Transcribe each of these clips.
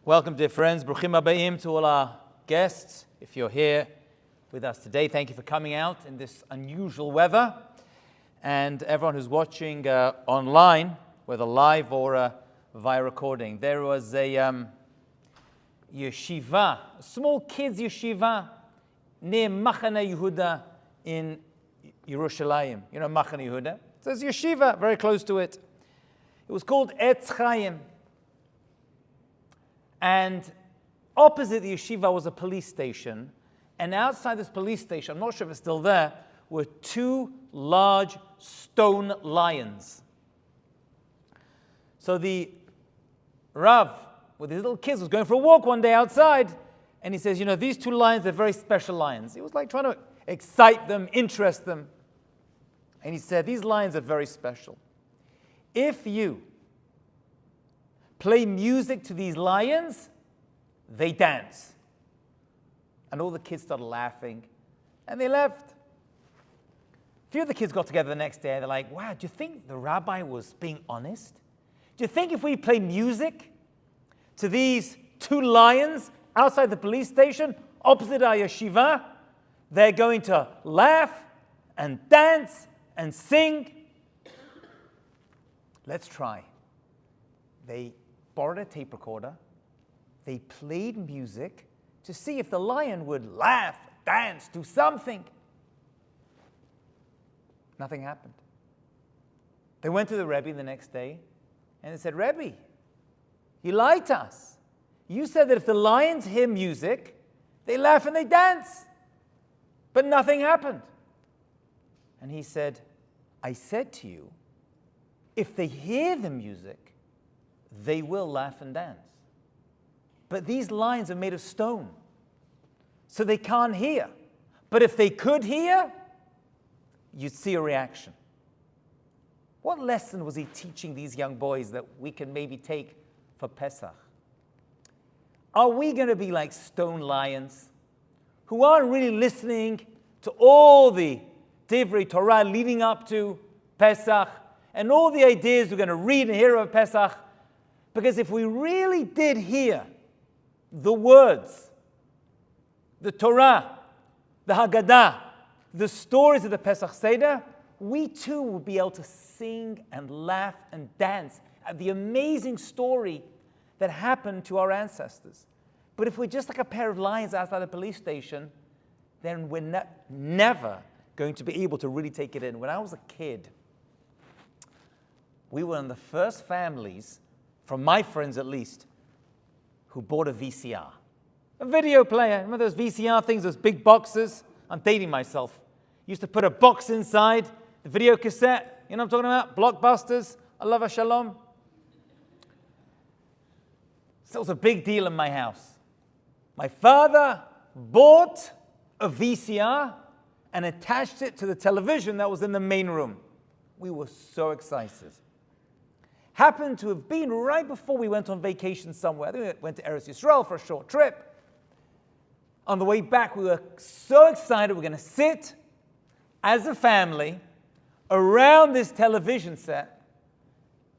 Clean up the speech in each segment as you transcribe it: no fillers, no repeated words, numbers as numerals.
Welcome, dear friends. Bruchim Habayim to all our guests. If you're here with us today, thank you for coming out in this unusual weather. And everyone who's watching online, whether live or via recording, there was a yeshiva, a small kids yeshiva near Machane Yehuda in Yerushalayim. You know Machane Yehuda? So there's a yeshiva very close to it. It was called Etz Chaim. And opposite the yeshiva was a police station. And outside this police station, I'm not sure if it's still there, were two large stone lions. So the Rav, with his little kids, was going for a walk one day outside. And he says, these two lions are very special lions. He was like trying to excite them, interest them. And he said, these lions are very special. If you play music to these lions, they dance. And all the kids started laughing, and they left. A few of the kids got together the next day, and they're like, wow, do you think the rabbi was being honest? Do you think if we play music to these two lions outside the police station, opposite our yeshiva, they're going to laugh and dance and sing? Let's try. They borrowed a tape recorder. They played music to see if the lion would laugh, dance, do something. Nothing happened. They went to the Rebbe the next day and they said, Rebbe, you lied to us. You said that if the lions hear music, they laugh and they dance. But nothing happened. And he said, I said to you, if they hear the music, they will laugh and dance. But these lions are made of stone, so they can't hear. But if they could hear, you'd see a reaction. What lesson was he teaching these young boys that we can maybe take for Pesach? Are we going to be like stone lions who aren't really listening to all the Divrei Torah leading up to Pesach and all the ideas we're going to read and hear of Pesach? Because if we really did hear the words, the Torah, the Haggadah, the stories of the Pesach Seder, we too would be able to sing and laugh and dance at the amazing story that happened to our ancestors. But if we're just like a pair of lions outside a police station, then we're never going to be able to really take it in. When I was a kid, we were one of the first families, from my friends at least, who bought a VCR. A video player. Remember those VCR things, those big boxes? I'm dating myself. Used to put a box inside, the video cassette. You know what I'm talking about? Blockbusters. Allah Shalom. So it was a big deal in my house. My father bought a VCR and attached it to the television that was in the main room. We were so excited. Happened to have been right before we went on vacation somewhere. I think we went to Eretz Yisrael for a short trip. On the way back, we were so excited. We're going to sit as a family around this television set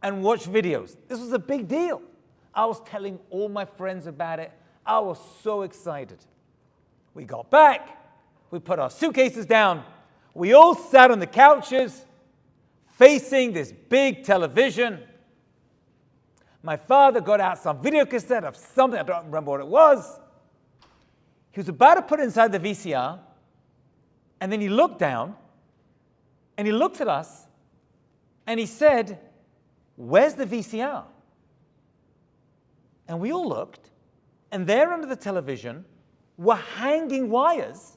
and watch videos. This was a big deal. I was telling all my friends about it. I was so excited. We got back. We put our suitcases down. We all sat on the couches facing this big television. My father got out some video cassette of something, I don't remember what it was. He was about to put it inside the VCR, and then he looked down, and he looked at us, and he said, where's the VCR? And we all looked, and there under the television were hanging wires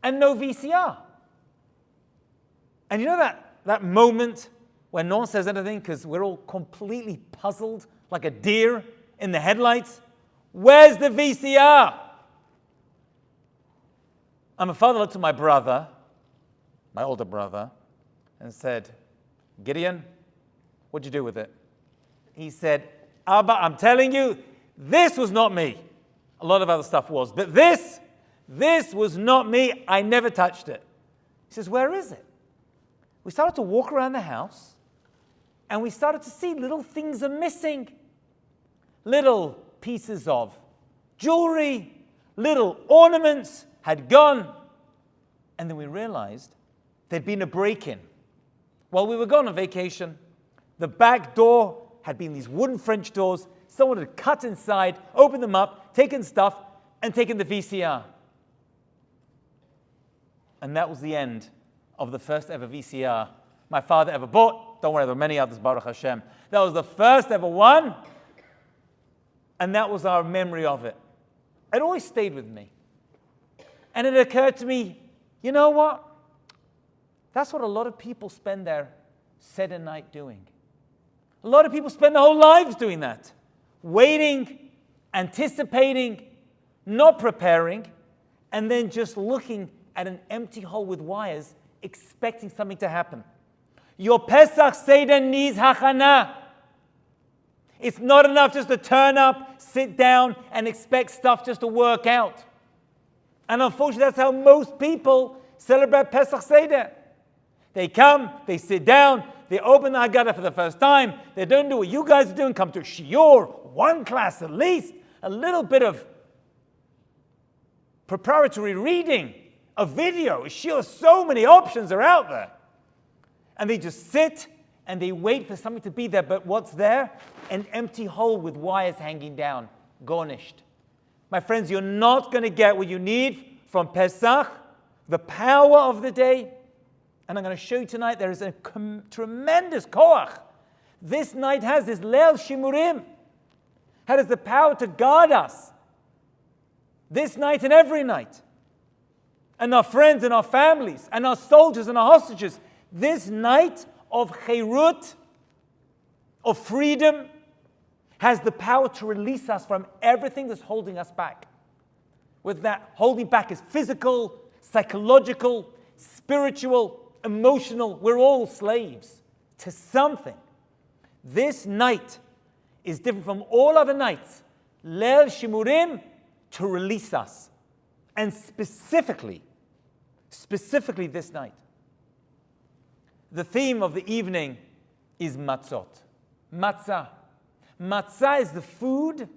and no VCR. And you know that moment when no one says anything because we're all completely puzzled like a deer in the headlights? Where's the VCR? And my father looked at my brother, my older brother, and said, Gideon, what'd you do with it? He said, Abba, I'm telling you, this was not me. A lot of other stuff was, but this was not me. I never touched it. He says, where is it? We started to walk around the house, and we started to see little things are missing. Little pieces of jewelry, little ornaments had gone. And then we realized there'd been a break-in. While we were gone on vacation, the back door had been these wooden French doors. Someone had cut inside, opened them up, taken stuff, and taken the VCR. And that was the end of the first ever VCR my father ever bought. Don't worry, there were many others, Baruch Hashem. That was the first ever one. And that was our memory of it. It always stayed with me. And it occurred to me, you know what? That's what a lot of people spend their Seder night doing. A lot of people spend their whole lives doing that. Waiting, anticipating, not preparing, and then just looking at an empty hole with wires, expecting something to happen. Your Pesach Seder needs hachana. It's not enough just to turn up, sit down, and expect stuff just to work out. And unfortunately, that's how most people celebrate Pesach Seder. They come, they sit down, they open the Haggadah for the first time. They don't do what you guys are doing, come to a shiur, one class at least, a little bit of preparatory reading, a video, a shiur. So many options are out there. And they just sit and they wait for something to be there. But what's there? An empty hole with wires hanging down, garnished. My friends, you're not going to get what you need from Pesach, the power of the day. And I'm going to show you tonight there is a tremendous koach. This night has this Leil Shimurim. Has the power to guard us. This night and every night. And our friends and our families and our soldiers and our hostages. This night of Cheirut, of freedom, has the power to release us from everything that's holding us back. With that, holding back is physical, psychological, spiritual, emotional. We're all slaves to something. This night is different from all other nights. Leil Shimurim, to release us. And specifically this night. The theme of the evening is matzot. Matzah. Matzah is the food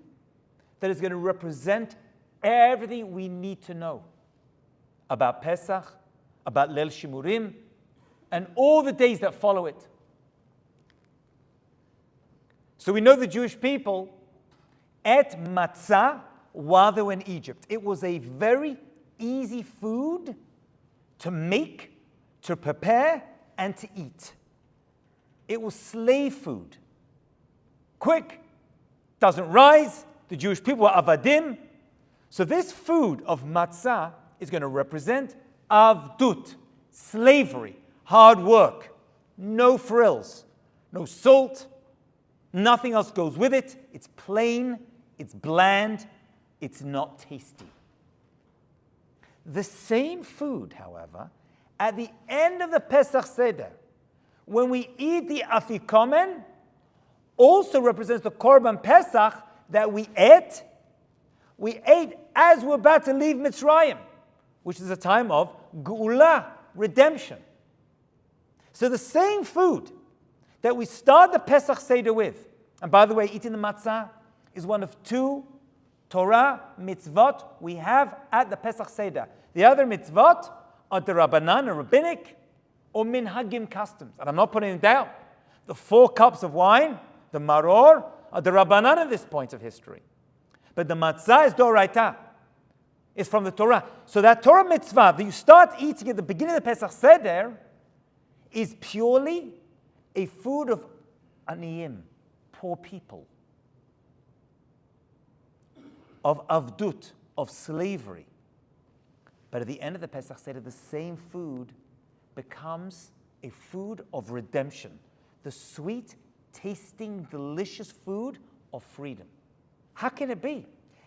that is going to represent everything we need to know about Pesach, about Leil Shimurim, and all the days that follow it. So we know the Jewish people ate matzah while they were in Egypt. It was a very easy food to make, to prepare, and to eat. It was slave food. Quick, doesn't rise. The Jewish people were avadim. So this food of matzah is going to represent avdut, slavery, hard work, no frills, no salt, nothing else goes with it. It's plain, it's bland, it's not tasty. The same food, however, at the end of the Pesach Seder, when we eat the afikomen, also represents the Korban Pesach that we ate. We ate as we're about to leave Mitzrayim, which is a time of Geula, redemption. So the same food that we start the Pesach Seder with, and by the way, eating the matzah is one of two Torah mitzvot we have at the Pesach Seder. The other mitzvot are the Rabbanan, or rabbinic, or minhagim customs. And I'm not putting it down. The 4 cups of wine, the maror, are the Rabbanan at this point of history. But the matzah is doraita. It's from the Torah. So that Torah mitzvah that you start eating at the beginning of the Pesach Seder is purely a food of aniyim, poor people, of avdut, of slavery. But at the end of the Pesach Seder, the same food becomes a food of redemption. The sweet, tasting, delicious food of freedom. How can it be?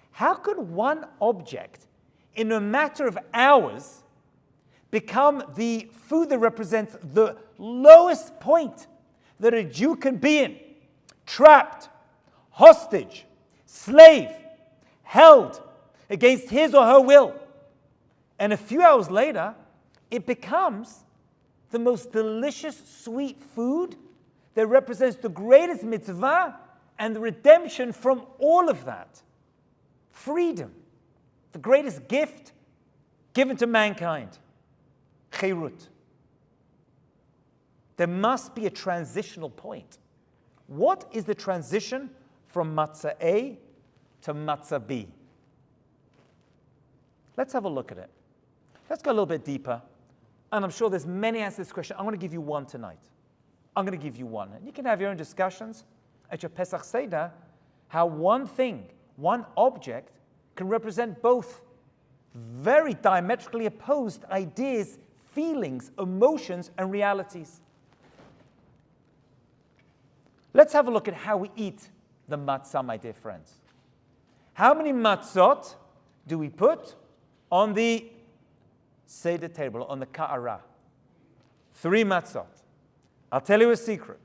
How could one object, in a matter of hours, become the food that represents the lowest point that a Jew can be in? Trapped, hostage, slave, held against his or her will. And a few hours later, it becomes the most delicious, sweet food that represents the greatest mitzvah and the redemption from all of that. freedom, the greatest gift given to mankind, chirut. There must be a transitional point. What is the transition from Matzah A to Matzah B? Let's have a look at it. Let's go a little bit deeper. And I'm sure there's many answers to this question. I'm going to give you one tonight. I'm going to give you one. And you can have your own discussions at your Pesach Seder, how one thing, one object, can represent both very diametrically opposed ideas, feelings, emotions, and realities. Let's have a look at how we eat the matzah, my dear friends. How many matzot do we put on the Seder table, on the ka'ara? 3 matzot. I'll tell you a secret.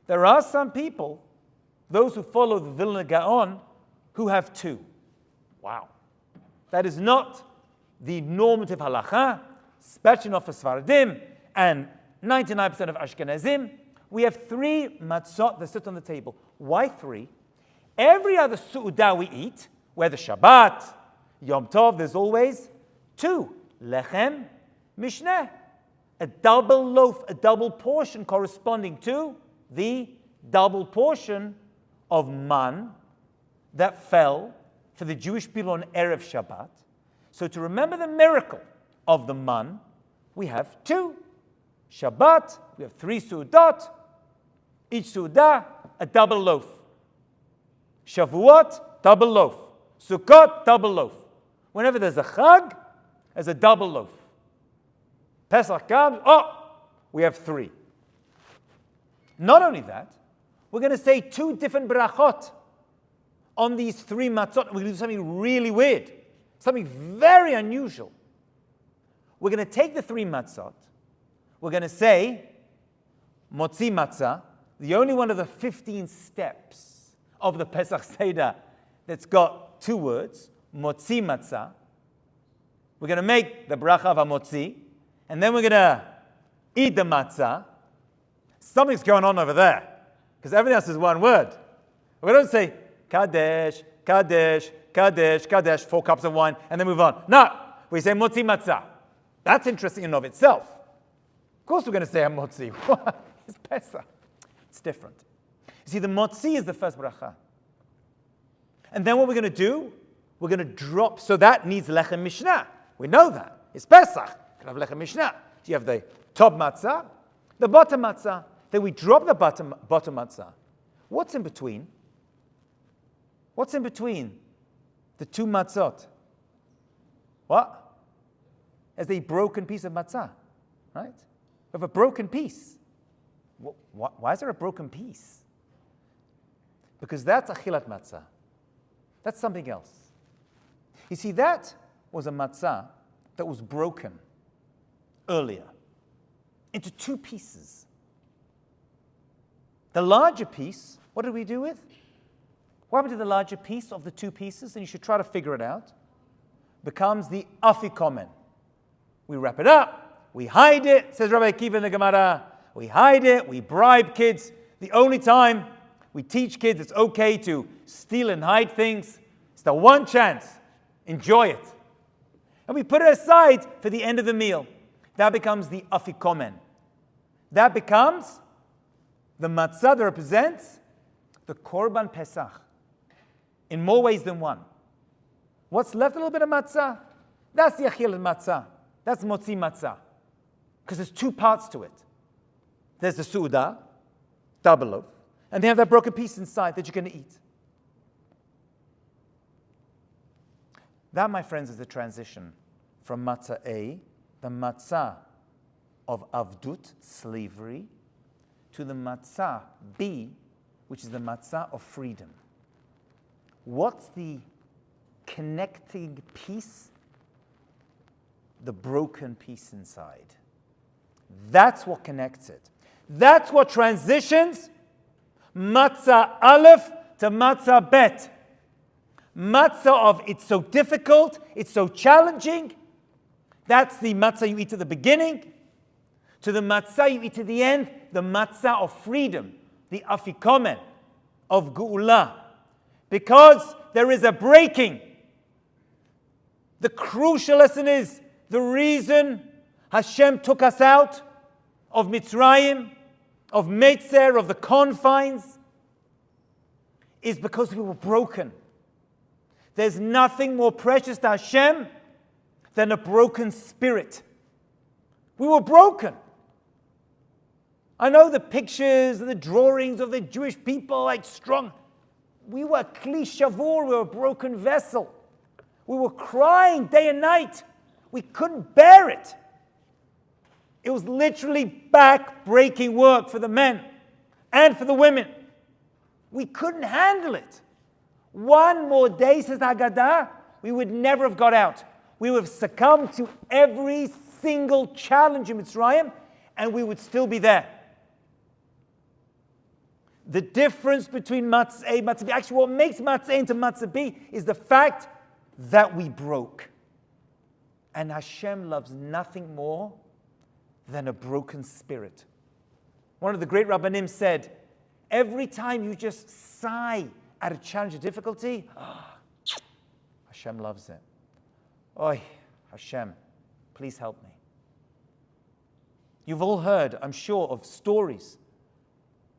There are some people, those who follow the Vilna Gaon, who have 2. Wow. That is not the normative halacha, especially not for Sfaradim and 99% of Ashkenazim. We have 3 matzot that sit on the table. Why 3? Every other su'udah we eat, whether Shabbat, Yom Tov, there's always 2. Lechem, mishneh. A double loaf, a double portion corresponding to the double portion of man that fell for the Jewish people on Erev Shabbat. So to remember the miracle of the man, we have 2. Shabbat, we have 3 su'udot. Each su'udah, a double loaf. Shavuot, double loaf. Sukkot, double loaf. Whenever there's a chag, there's a double loaf. Pesach comes, we have 3. Not only that, we're going to say 2 different brachot on these 3 matzot. We're going to do something really weird, something very unusual. We're going to take the 3 matzot. We're going to say, motzi matzah, the only one of the 15 steps of the Pesach Seder that's got 2 words, motzi matzah. We're going to make the bracha of hamotzi, and then we're going to eat the matzah. Something's going on over there, because everything else is one word. We don't say, Kadesh, Kadesh, Kadesh, Kadesh, 4 cups of wine, and then move on. No, we say motzi matzah. That's interesting in and of itself. Of course we're going to say hamotzi. It's Pesach. It's different. You see, the motzi is the first bracha. And then what we're going to do, we're going to drop, so that needs lechem mishnah. We know that. It's Pesach. You can have lechem mishnah. So you have the top matzah, the bottom matzah. Then we drop the bottom matzah. What's in between? What's in between the 2 matzot? What? As a broken piece of matzah, right? We have a broken piece. Why is there a broken piece? Because that's achilat matzah. That's something else. You see, that was a matzah that was broken earlier into 2 pieces. The larger piece, what did we do with? What happened to the larger piece of the 2 pieces? And you should try to figure it out. Becomes the afikomen. We wrap it up, we hide it, says Rabbi Akiva in the Gemara. We hide it, we bribe kids. The only time we teach kids it's okay to steal and hide things, it's the one chance. Enjoy it. And we put it aside for the end of the meal. That becomes the afikomen. That becomes the matzah that represents the korban pesach in more ways than one. What's left? A little bit of matzah. That's the achilat matzah. That's motzi matzah. Because there's 2 parts to it. There's the su'udah, double loaf, and they have that broken piece inside that you're going to eat. That, my friends, is the transition from matzah A, the matzah of avdut, slavery, to the matzah B, which is the matzah of freedom. What's the connecting piece? The broken piece inside. That's what connects it. That's what transitions matzah aleph to matzah bet. Matzah of it's so difficult, it's so challenging. That's the matzah you eat at the beginning. To the matzah you eat at the end, the matzah of freedom, the afikomen of geula. Because there is a breaking. The crucial lesson is the reason Hashem took us out of Mitzrayim, of Matzah, of the confines, is because we were broken. There's nothing more precious to Hashem than a broken spirit. We were broken. I know the pictures and the drawings of the Jewish people like strong. We were kli shavur, we were a broken vessel. We were crying day and night. We couldn't bear it. It was literally back-breaking work for the men and for the women. We couldn't handle it. One more day, says the Haggadah, we would never have got out. We would have succumbed to every single challenge in Mitzrayim, and we would still be there. The difference between Matzah A and Matzah B, actually what makes Matzah A into Matzah B is the fact that we broke. And Hashem loves nothing more than a broken spirit. One of the great Rabbanim said, every time you just sigh at a challenge or difficulty, Hashem loves it. Oy, Hashem, please help me. You've all heard, I'm sure, of stories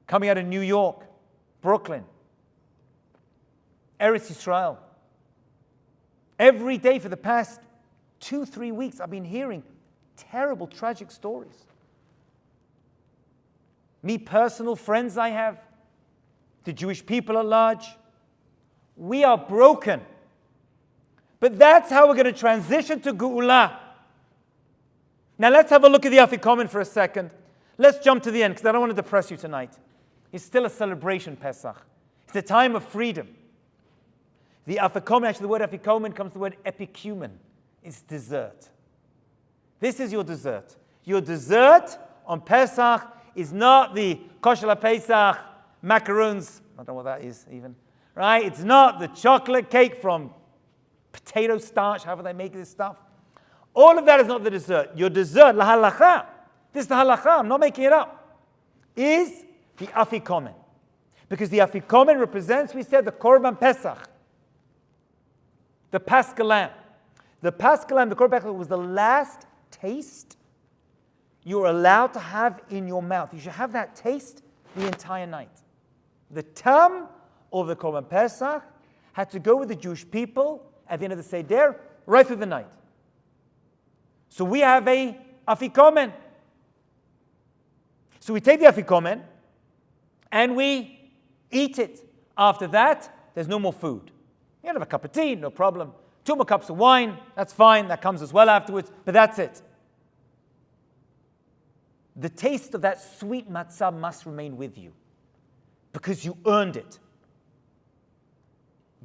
coming out of New York, Brooklyn, Eretz Yisrael. Every day for the past 2-3 weeks, I've been hearing terrible, tragic stories. Me, personal friends I have, the Jewish people at large, we are broken. But that's how we're going to transition to Geula. Now let's have a look at the Afikomen for a second. Let's jump to the end, because I don't want to depress you tonight. It's still a celebration, Pesach. It's a time of freedom. The Afikomen, actually the word Afikomen comes from the word epikumen. It's dessert. This is your dessert. Your dessert on Pesach is not the kosher Pesach macaroons. I don't know what that is even. Right? It's not the chocolate cake from potato starch, however they make this stuff. All of that is not the dessert. Your dessert, la halacha, this is the halacha, I'm not making it up, is the Afikomen. Because the Afikomen represents, we said, the Korban Pesach, the Paschal Lamb. The Paschal Lamb, the Korban Pesach, was the last taste you're allowed to have in your mouth. You should have that taste the entire night. The tam of the Korban Pesach had to go with the Jewish people at the end of the Seder, right through the night. So we have a Afikomen. So we take the Afikomen and we eat it. After that, there's no more food. You can have a cup of tea, no problem. 2 more cups of wine, that's fine. That comes as well afterwards, but that's it. The taste of that sweet matzah must remain with you because you earned it.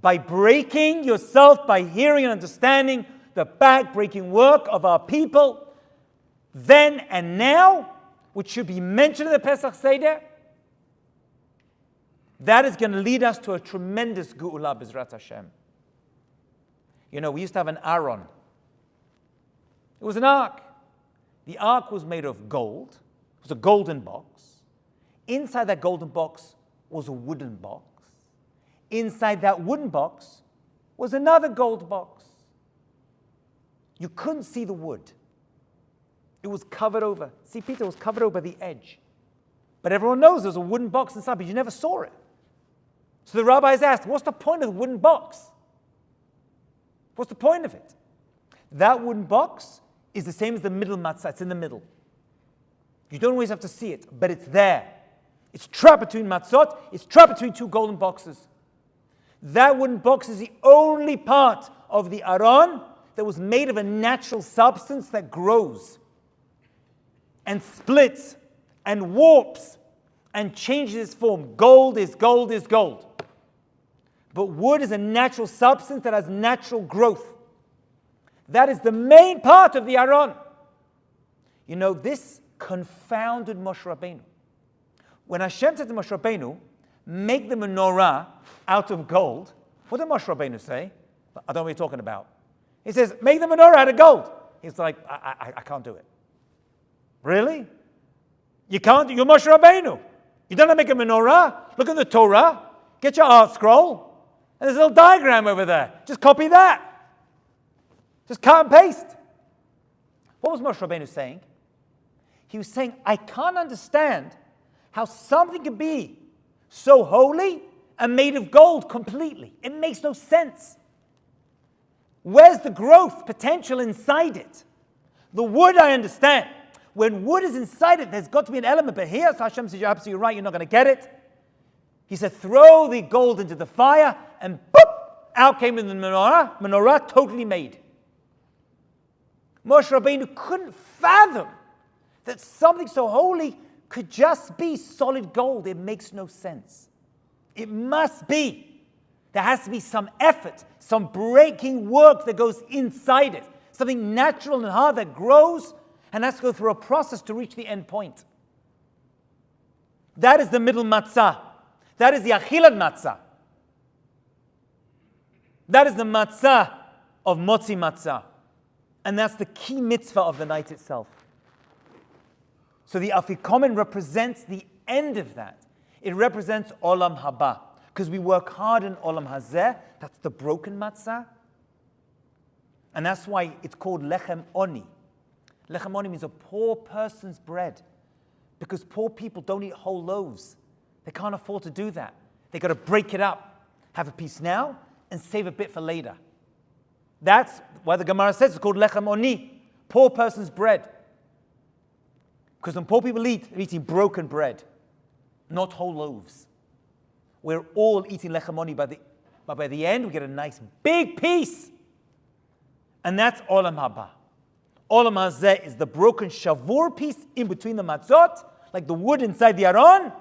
By breaking yourself, by hearing and understanding the back-breaking work of our people, then and now, which should be mentioned in the Pesach Seder, that is going to lead us to a tremendous Geula B'ezrat Hashem. You know, we used to have an Aron. It was an ark. The ark was made of gold. It was a golden box. Inside that golden box was a wooden box. Inside that wooden box was another gold box. You couldn't see the wood. It was covered over. See, Peter, it was covered over the edge. But everyone knows there's a wooden box inside, but you never saw it. So the rabbis asked, what's the point of the wooden box? What's the point of it? That wooden box is the same as the middle matzah. It's in the middle. You don't always have to see it, but it's there. It's trapped between matzot. It's trapped between 2 golden boxes. That wooden box is the only part of the Aron that was made of a natural substance that grows and splits and warps and changes its form. Gold is gold is gold. But wood is a natural substance that has natural growth. That is the main part of the Aron. You know, this confounded Moshe Rabbeinu. When Hashem said to Moshe Rabbeinu, make the menorah out of gold, what did Moshe Rabbeinu say? I don't know what you're talking about. He says, make the menorah out of gold. He's like, I can't do it. Really? You can't? You're Moshe Rabbeinu. You don't know how to make a menorah? Look at the Torah. Get your art scroll. And there's a little diagram over there. Just copy that. Just cut and paste. What was Moshe Rabbeinu saying? He was saying, I can't understand how something can be so holy and made of gold completely. It makes no sense. Where's the growth potential inside it? The wood, I understand. When wood is inside it, there's got to be an element. But here, so Hashem says, you're absolutely right, you're not going to get it. He said, throw the gold into the fire, and boop, out came the menorah totally made. Moshe Rabbeinu couldn't fathom that something so holy could just be solid gold. It makes no sense. It must be. There has to be some effort, some breaking work that goes inside it. Something natural and hard that grows and has to go through a process to reach the end point. That is the middle matzah. That is the achilat matzah. That is the matzah of motzi matzah. And that's the key mitzvah of the night itself. So the afikomen represents the end of that. It represents olam haba. Because we work hard in olam hazeh. That's the broken matzah. And that's why it's called lechem oni. Lechem oni means a poor person's bread. Because poor people don't eat whole loaves. They can't afford to do that. They've got to break it up. Have a piece now and save a bit for later. That's why the Gemara says it's called lechem oni. Poor person's bread. Because when poor people eat, they're eating broken bread, not whole loaves. We're all eating lechem oni, but by the end we get a nice big piece. And that's olam haba. Olam hazeh is the broken shavur piece in between the matzot, like the wood inside the aron.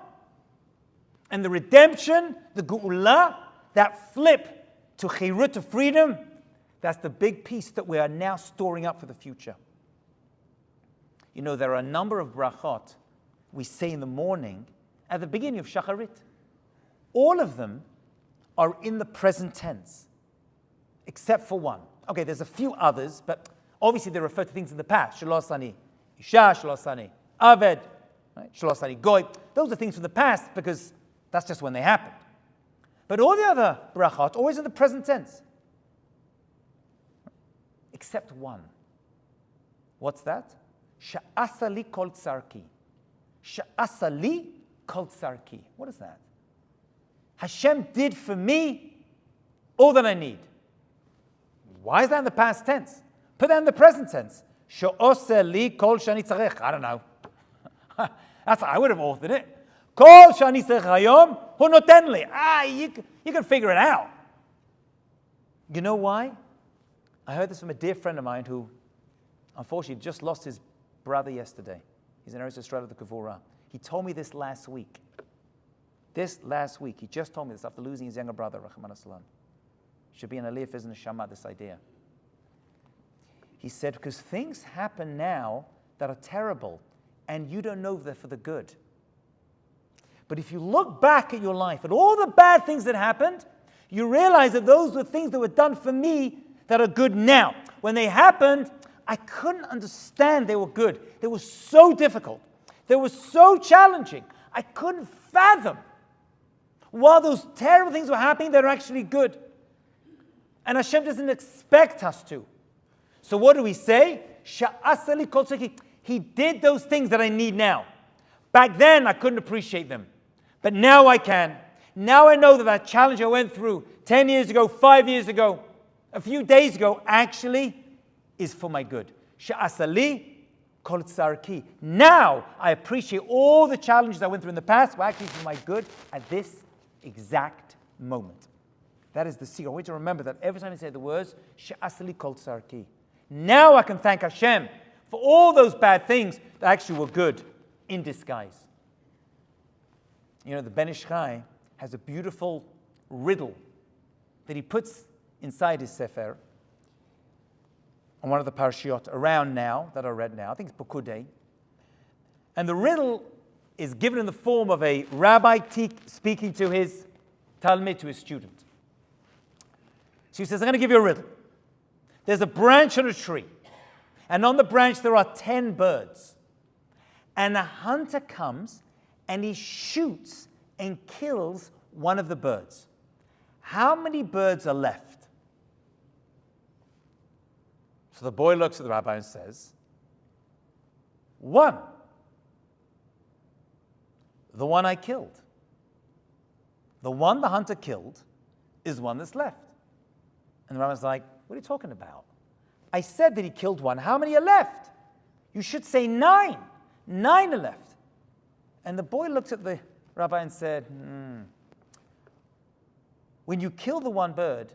And the redemption, the geula, that flip to chirut, to freedom, that's the big piece that we are now storing up for the future. You know, there are a number of brachot we say in the morning at the beginning of shacharit. All of them are in the present tense, except for one. Okay, there's a few others, but obviously they refer to things in the past. Shalosani Isha, Shalosani Aved, right? Shalosani Goy. Those are things from the past because that's just when they happened. But all the other brachot, always in the present tense. Except one. What's that? Sha'asali kol tsarki. Sha'asali kol tsarki. What is that? Hashem did for me all that I need. Why is that in the past tense? Put that in the present tense. Sha'oseli kol shani tzarech. I don't know. That's how I would have authored it. Kol shani tzarech hayom hu noten li. You can figure it out. You know why? I heard this from a dear friend of mine who, unfortunately, just lost his brother yesterday. He's in Eretz Yisrael of the Kavura. He told me this last week. He just told me this after losing his younger brother, Rahman Aslan. Should be an aliyah for his neshama, this idea. He said, because things happen now that are terrible, and you don't know they're for the good. But if you look back at your life, at all the bad things that happened, you realize that those were things that were done for me that are good now. When they happened, I couldn't understand they were good. They were so difficult. They were so challenging. I couldn't fathom. While those terrible things were happening, they're actually good. And Hashem doesn't expect us to. So what do we say? Sha'asali kol tzarki. He did those things that I need now. Back then, I couldn't appreciate them. But now I can. Now I know that challenge I went through 10 years ago, 5 years ago, a few days ago, actually is for my good. Sha'asali kol tzarki. Now I appreciate all the challenges I went through in the past were actually for my good at this exact moment. That is the secret. I want you to remember that every time you say the words, Sha'asali kol tzarki. Now I can thank Hashem for all those bad things that actually were good in disguise. You know, the Ben Ish Chai has a beautiful riddle that he puts inside his sefer on one of the parashiot around now, that are read now. I think it's Pekudei. And the riddle is given in the form of a rabbi speaking to his talmid, to his student. So he says, I'm going to give you a riddle. There's a branch on a tree. And on the branch there are 10 birds. And a hunter comes and he shoots and kills one of the birds. how many birds are left? So the boy looks at the rabbi and says, 1. The one I killed. The one the hunter killed is one that's left. And the rabbi's like, what are you talking about? I said that he killed one. How many are left? You should say 9. 9 are left. And the boy looked at the rabbi and said, When you kill the one bird,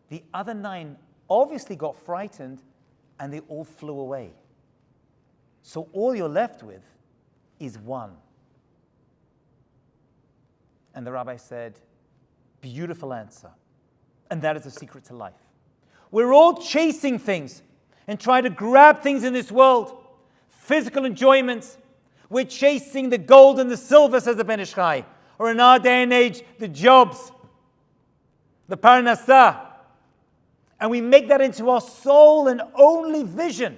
the other 9 obviously got frightened and they all flew away. So all you're left with is 1. And the rabbi said, beautiful answer. And that is the secret to life. We're all chasing things and trying to grab things in this world. Physical enjoyments. We're chasing the gold and the silver, says the Ben Ish Chai. Or in our day and age, the jobs, the parnassah. And we make that into our sole and only vision.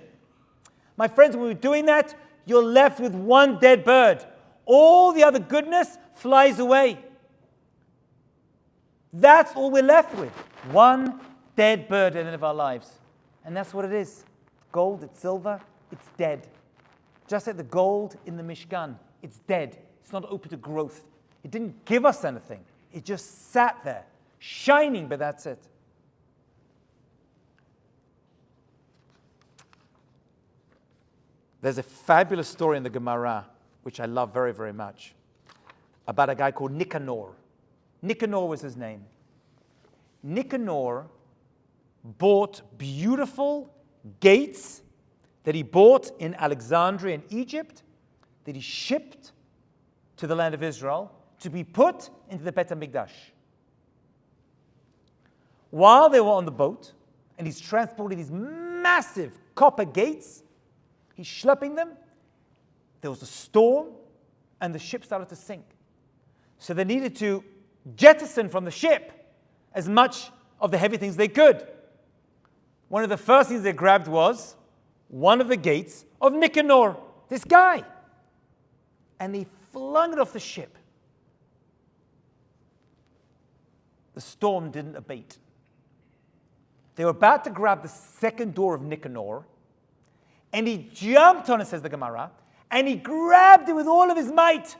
My friends, when we're doing that, you're left with 1 dead bird. All the other goodness flies away. That's all we're left with. 1 dead bird at the end of our lives. And that's what it is. Gold, it's silver, it's dead. Just like the gold in the Mishkan, it's dead. It's not open to growth. It didn't give us anything. It just sat there, shining, but that's it. There's a fabulous story in the Gemara, which I love very, very much, about a guy called Nicanor. Nicanor was his name. Nicanor bought beautiful gates that he bought in Alexandria in Egypt, that he shipped to the land of Israel to be put into the Bet HaMikdash. While they were on the boat, and he's transporting these massive copper gates, he's schlepping them, there was a storm, and the ship started to sink. So they needed to jettison from the ship as much of the heavy things they could. One of the first things they grabbed was one of the gates of Nicanor, this guy. And they flung it off the ship. The storm didn't abate. They were about to grab the second door of Nicanor, and he jumped on it, says the Gemara, and he grabbed it with all of his might.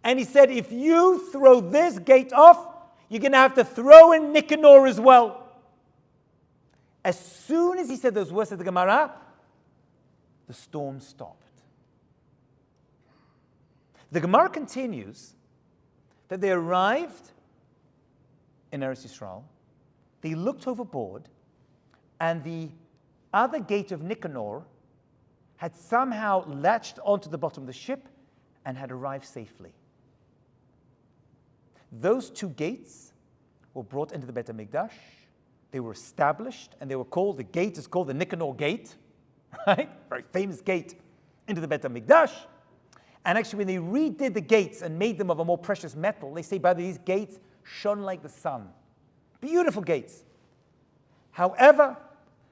And he said, if you throw this gate off, you're going to have to throw in Nicanor as well. As soon as he said those words to the Gemara, the storm stopped. The Gemara continues that they arrived in Eretz Yisrael, they looked overboard, and the other gate of Nicanor had somehow latched onto the bottom of the ship and had arrived safely. Those 2 gates were brought into the Bet HaMikdash. They were established, and they were called, the gate is called the Nicanor Gate, right? Very famous gate into the Bet HaMikdash. And actually, when they redid the gates and made them of a more precious metal, they say, by these gates shone like the sun. Beautiful gates. However,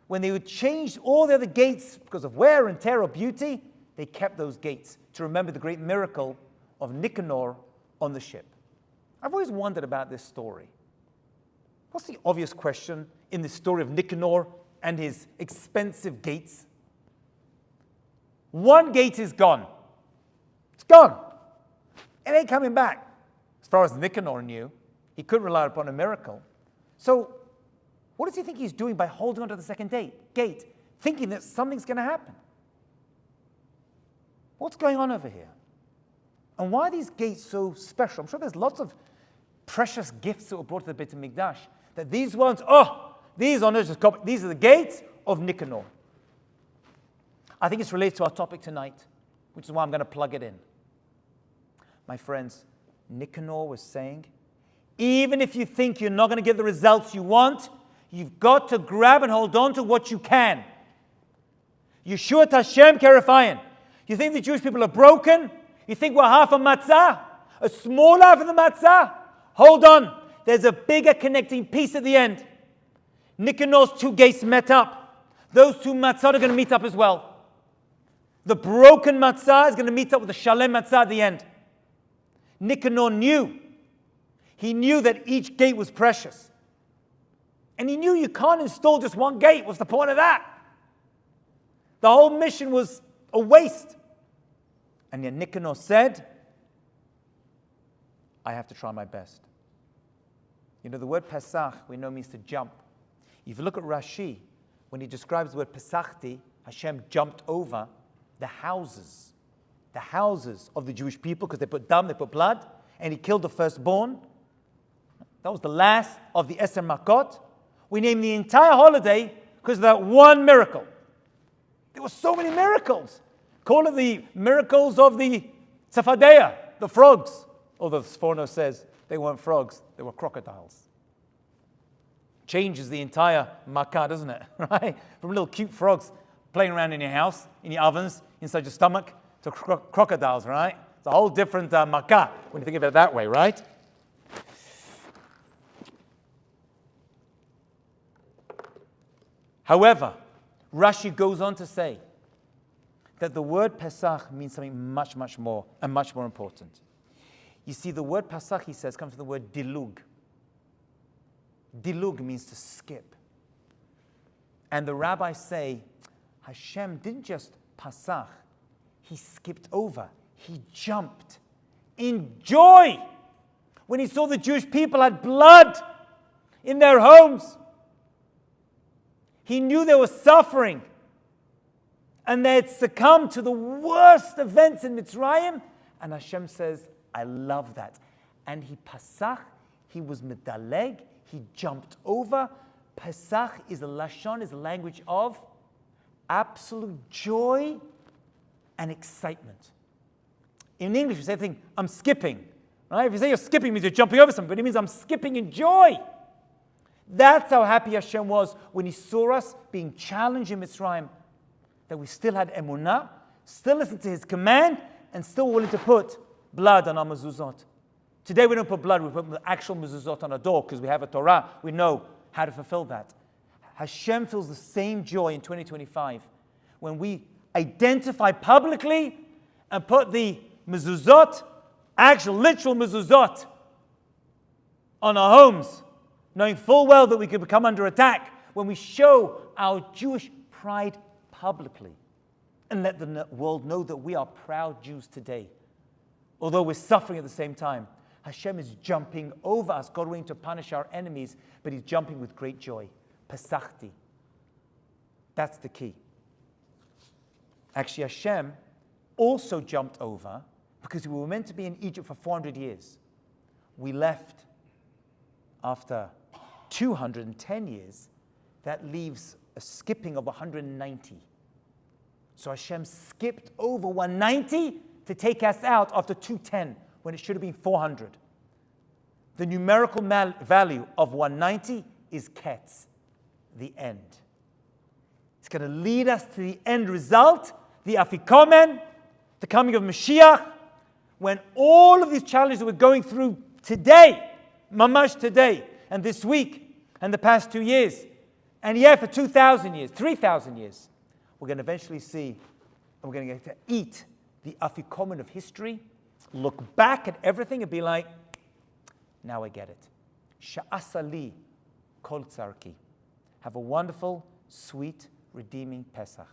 when they would change all the other gates because of wear and tear or beauty, they kept those gates to remember the great miracle of Nicanor on the ship. I've always wondered about this story. What's the obvious question in the story of Nicanor and his expensive gates? 1 gate is gone. It's gone. It ain't coming back. As far as Nicanor knew, he couldn't rely upon a miracle. So, what does he think he's doing by holding on to the second gate, thinking that something's going to happen? What's going on over here? And why are these gates so special? I'm sure there's lots of precious gifts that were brought to the Beit HaMikdash. That these ones, these are not just copper. These are the gates of Nicanor. I think it's related to our topic tonight, which is why I'm going to plug it in. My friends, Nicanor was saying, even if you think you're not going to get the results you want, you've got to grab and hold on to what you can. Yeshua Hashem Kerafayan. You think the Jewish people are broken? You think we're half a matzah? A small half of the matzah? Hold on. There's a bigger connecting piece at the end. Nicanor's 2 gates met up. Those 2 matzah are going to meet up as well. The broken matzah is going to meet up with the shalem matzah at the end. Nicanor knew He knew that each gate was precious. And he knew you can't install just one gate. What's the point of that? The whole mission was a waste. And yet Nicanor said, I have to try my best. You know, the word Pesach, we know means to jump. If you look at Rashi, when he describes the word Pesachti, Hashem jumped over the houses of the Jewish people, because they put dam, they put blood, and he killed the firstborn. That was the last of the Eser Makot. We named the entire holiday because of that one miracle. There were so many miracles. Call it the miracles of the Tzafadeya, the frogs. Although the Sforno says they weren't frogs, they were crocodiles. Changes the entire Makkah, doesn't it? Right? From little cute frogs playing around in your house, in your ovens, inside your stomach, to crocodiles, right? It's a whole different Makkah when you think of it that way, right? However, Rashi goes on to say that the word Pesach means something much, much more and much more important. You see, the word Pesach, he says, comes from the word dilug. Dilug means to skip. And the rabbis say, Hashem didn't just Pesach, he skipped over. He jumped in joy when he saw the Jewish people had blood in their homes. He knew they were suffering and they had succumbed to the worst events in Mitzrayim. And Hashem says, I love that. And he Pesach, he was medaleg, he jumped over. Pesach is a lashon, is a language of absolute joy and excitement. In English, we say the thing, I'm skipping. Right? If you say you're skipping, it means you're jumping over something, but it means I'm skipping in joy. That's how happy Hashem was when he saw us being challenged in Mitzrayim, that we still had emunah, still listened to his command, and still willing to put blood on our mezuzot. Today we don't put blood, we put the actual mezuzot on our door because we have a Torah. We know how to fulfill that. Hashem feels the same joy in 2025 when we identify publicly and put the mezuzot, actual literal mezuzot, on our homes, knowing full well that we could become under attack, when we show our Jewish pride publicly and let the world know that we are proud Jews today. Although we're suffering at the same time, Hashem is jumping over us, God willing to punish our enemies, but he's jumping with great joy. Pesachti. That's the key. Actually, Hashem also jumped over because we were meant to be in Egypt for 400 years. We left after 210 years. That leaves a skipping of 190. So Hashem skipped over 190 to take us out after 210 when it should have been 400. The numerical value of 190 is Ketz, the end. It's going to lead us to the end result, the Afikomen, the coming of Mashiach, when all of these challenges that we're going through today, mamash today, and this week, and the past 2 years, and for 2,000 years, 3,000 years, we're going to eventually see, and we're going to get to eat the Afikomen of history, look back at everything and be like, now I get it. Sha'asali kol tzarki. Have a wonderful, sweet, redeeming Pesach.